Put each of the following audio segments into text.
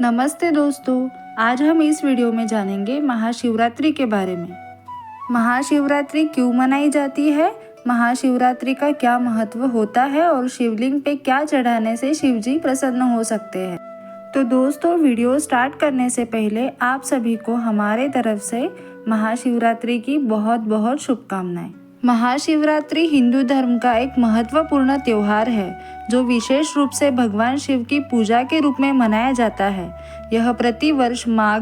नमस्ते दोस्तों, आज हम इस वीडियो में जानेंगे महाशिवरात्रि के बारे में। महाशिवरात्रि क्यों मनाई जाती है, महाशिवरात्रि का क्या महत्व होता है और शिवलिंग पे क्या चढ़ाने से शिवजी प्रसन्न हो सकते हैं। तो दोस्तों, वीडियो स्टार्ट करने से पहले आप सभी को हमारे तरफ से महाशिवरात्रि की बहुत बहुत शुभकामनाएं। महाशिवरात्रि हिंदू धर्म का एक महत्वपूर्ण त्योहार है जो विशेष रूप से भगवान शिव की पूजा के रूप में मनाया जाता है। यह प्रति वर्ष माघ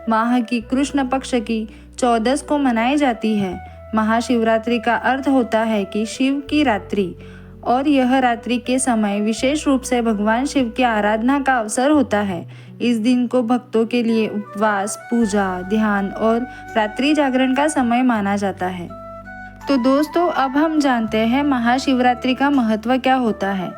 माह की कृष्ण पक्ष की 14 को मनाई जाती है। महाशिवरात्रि का अर्थ होता है कि शिव की रात्रि, और यह रात्रि के समय विशेष रूप से भगवान शिव की आराधना का अवसर होता है। इस दिन को भक्तों के लिए उपवास, पूजा, ध्यान और रात्रि जागरण का समय माना जाता है। तो दोस्तों, अब हम जानते हैं महाशिवरात्रि का महत्व क्या होता है।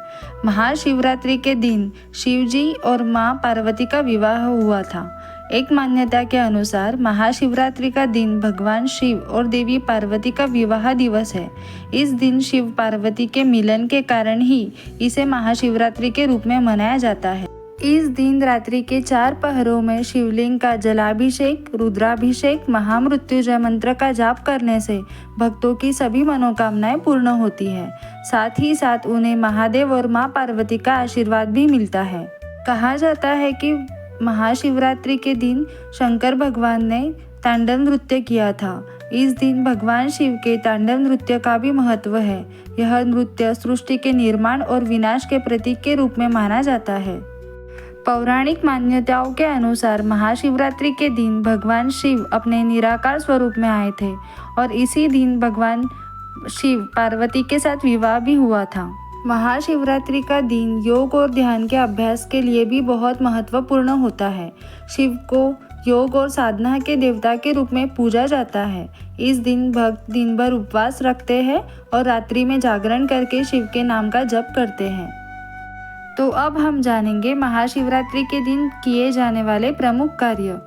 महाशिवरात्रि के दिन शिव जी और माँ पार्वती का विवाह हुआ था। एक मान्यता के अनुसार महाशिवरात्रि का दिन भगवान शिव और देवी पार्वती का विवाह दिवस है। इस दिन शिव पार्वती के मिलन के कारण ही इसे महाशिवरात्रि के रूप में मनाया जाता है। इस दिन रात्रि के 4 पहरों में शिवलिंग का जलाभिषेक, रुद्राभिषेक, महामृत्युंजय मंत्र का जाप करने से भक्तों की सभी मनोकामनाएं पूर्ण होती है। साथ ही साथ उन्हें महादेव और मां पार्वती का आशीर्वाद भी मिलता है। कहा जाता है कि महाशिवरात्रि के दिन शंकर भगवान ने तांडव नृत्य किया था। इस दिन भगवान शिव के तांडव नृत्य का भी महत्व है। यह नृत्य सृष्टि के निर्माण और विनाश के प्रतीक के रूप में माना जाता है। पौराणिक मान्यताओं के अनुसार महाशिवरात्रि के दिन भगवान शिव अपने निराकार स्वरूप में आए थे और इसी दिन भगवान शिव पार्वती के साथ विवाह भी हुआ था। महाशिवरात्रि का दिन योग और ध्यान के अभ्यास के लिए भी बहुत महत्वपूर्ण होता है। शिव को योग और साधना के देवता के रूप में पूजा जाता है। इस दिन भक्त दिन भर उपवास रखते हैं और रात्रि में जागरण करके शिव के नाम का जप करते हैं। तो अब हम जानेंगे महाशिवरात्रि के दिन किए जाने वाले प्रमुख कार्य।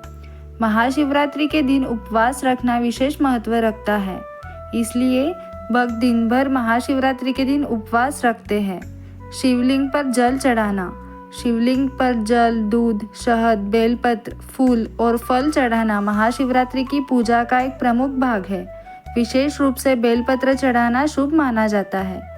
महाशिवरात्रि के दिन उपवास रखना विशेष महत्व रखता है, इसलिए भक्त दिन भर महाशिवरात्रि के दिन उपवास रखते हैं। शिवलिंग पर जल चढ़ाना। शिवलिंग पर जल, दूध, शहद, बेलपत्र, फूल और फल चढ़ाना महाशिवरात्रि की पूजा का एक प्रमुख भाग है। विशेष रूप से बेलपत्र चढ़ाना शुभ माना जाता है।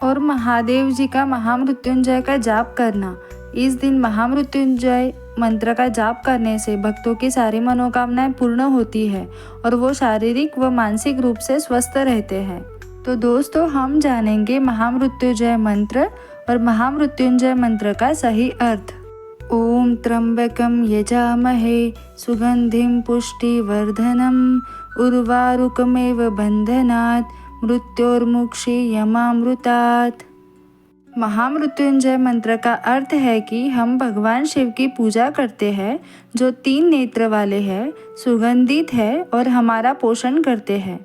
और महादेव जी का महामृत्युंजय का जाप करना। इस दिन महामृत्युंजय मंत्र का जाप करने से भक्तों की सारी मनोकामनाएं पूर्ण होती है और वो शारीरिक व मानसिक रूप से स्वस्थ रहते हैं। तो दोस्तों, हम जानेंगे महामृत्युंजय मंत्र और महामृत्युंजय मंत्र का सही अर्थ। ओम त्र्यंबकम यजामहे सुगंधिम पुष्टिवर्धनम उर्वारुकमेव बंधनात् मृत्योर्मुक्षी यमामृतात्। महामृत्युंजय मंत्र का अर्थ है कि हम भगवान शिव की पूजा करते हैं जो 3 नेत्र वाले हैं, सुगंधित है और हमारा पोषण करते हैं।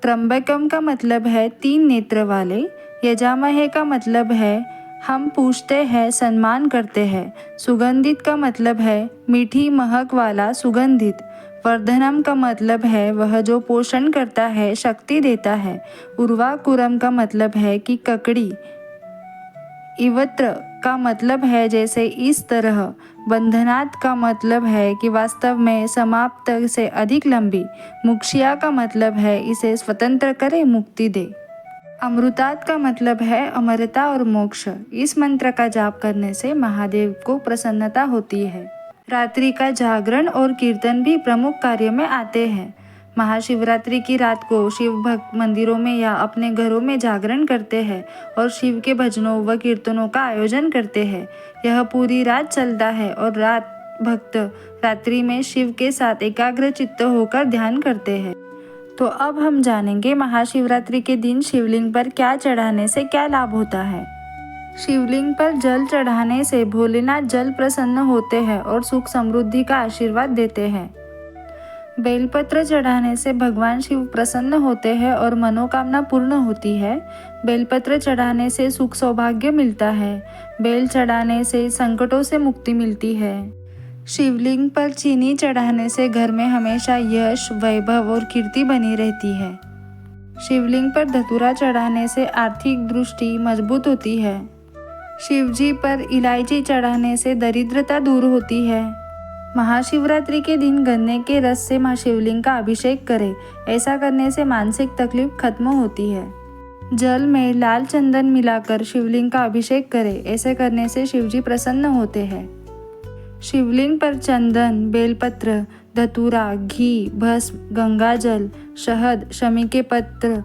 त्र्यंबकम का मतलब है 3 नेत्र वाले। यजामहे का मतलब है हम पूछते हैं, सम्मान करते हैं। सुगंधित का मतलब है मीठी महक वाला, सुगंधित। वर्धनम का मतलब है वह जो पोषण करता है, शक्ति देता है। उर्वाकुरम का मतलब है कि ककड़ी। इवत्र का मतलब है जैसे इस तरह। बंधनात् का मतलब है कि वास्तव में समाप्त से अधिक लंबी। मुक्षिया का मतलब है इसे स्वतंत्र करे, मुक्ति दे। अमृतात् का मतलब है अमरता और मोक्ष। इस मंत्र का जाप करने से महादेव को प्रसन्नता होती है। रात्रि का जागरण और कीर्तन भी प्रमुख कार्य में आते हैं। महाशिवरात्रि की रात को शिव भक्त मंदिरों में या अपने घरों में जागरण करते हैं और शिव के भजनों व कीर्तनों का आयोजन करते हैं। यह पूरी रात चलता है और भक्त रात्रि में शिव के साथ एकाग्र चित्त होकर ध्यान करते हैं। तो अब हम जानेंगे महाशिवरात्रि के दिन शिवलिंग पर क्या चढ़ाने से क्या लाभ होता है। शिवलिंग पर जल चढ़ाने से भोलेनाथ जल प्रसन्न होते हैं और सुख समृद्धि का आशीर्वाद देते हैं। बेलपत्र चढ़ाने से भगवान शिव प्रसन्न होते हैं और मनोकामना पूर्ण होती है। बेलपत्र चढ़ाने से सुख सौभाग्य मिलता है। बेल चढ़ाने से संकटों से मुक्ति मिलती है। शिवलिंग पर चीनी चढ़ाने से घर में हमेशा यश, वैभव और कीर्ति बनी रहती है। शिवलिंग पर धतूरा चढ़ाने से आर्थिक दृष्टि मजबूत होती है। शिव जी पर इलायची चढ़ाने से दरिद्रता दूर होती है। महाशिवरात्रि के दिन गन्ने के रस से मां शिवलिंग का अभिषेक करें। ऐसा करने से मानसिक तकलीफ खत्म होती है। जल में लाल चंदन मिलाकर शिवलिंग का अभिषेक करें। ऐसे करने से शिवजी प्रसन्न होते हैं। शिवलिंग पर चंदन, बेलपत्र, धतूरा, घी, भस्म, गंगाजल, शहद, शमी के पत्र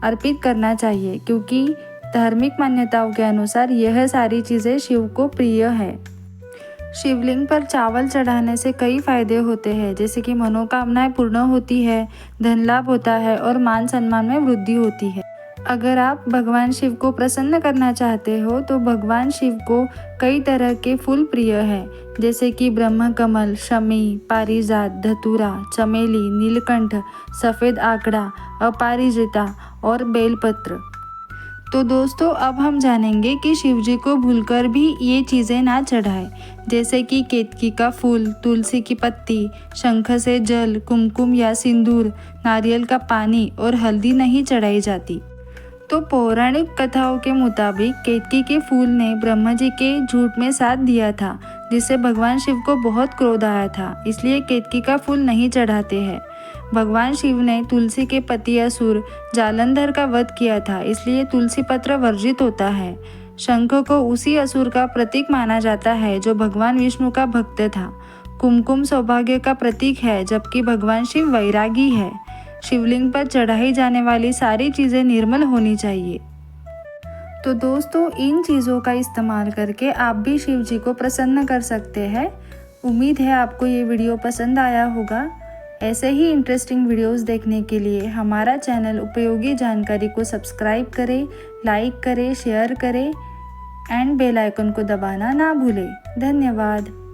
अर्पित करना चाहिए, क्योंकि धार्मिक मान्यताओं के अनुसार यह सारी चीज़ें शिव को प्रिय है। शिवलिंग पर चावल चढ़ाने से कई फायदे होते हैं, जैसे कि मनोकामनाएं पूर्ण होती है, धन लाभ होता है और मान सम्मान में वृद्धि होती है। अगर आप भगवान शिव को प्रसन्न करना चाहते हो तो भगवान शिव को कई तरह के फूल प्रिय हैं, जैसे कि ब्रह्म कमल, शमी, पारिजात, धतूरा, चमेली, नीलकंठ, सफ़ेद आंकड़ा, अपराजिता और बेलपत्र। तो दोस्तों, अब हम जानेंगे कि शिवजी को भूलकर भी ये चीज़ें ना चढ़ाएं, जैसे कि केतकी का फूल, तुलसी की पत्ती, शंख से जल, कुमकुम या सिंदूर, नारियल का पानी और हल्दी नहीं चढ़ाई जाती। तो पौराणिक कथाओं के मुताबिक केतकी के फूल ने ब्रह्मा जी के झूठ में साथ दिया था, जिससे भगवान शिव को बहुत क्रोध आया था, इसलिए केतकी का फूल नहीं चढ़ाते हैं। भगवान शिव ने तुलसी के पति असुर जालंधर का वध किया था, इसलिए तुलसी पत्र वर्जित होता है। शंख को उसी असुर का प्रतीक माना जाता है जो भगवान विष्णु का भक्त था। कुमकुम सौभाग्य का प्रतीक है, जबकि भगवान शिव वैरागी है। शिवलिंग पर चढ़ाई जाने वाली सारी चीज़ें निर्मल होनी चाहिए। तो दोस्तों, इन चीज़ों का इस्तेमाल करके आप भी शिव जी को प्रसन्न कर सकते हैं। उम्मीद है आपको ये वीडियो पसंद आया होगा। ऐसे ही इंटरेस्टिंग वीडियोस देखने के लिए हमारा चैनल उपयोगी जानकारी को सब्सक्राइब करें, लाइक करें, शेयर करें एंड बेल आइकन को दबाना ना भूलें। धन्यवाद।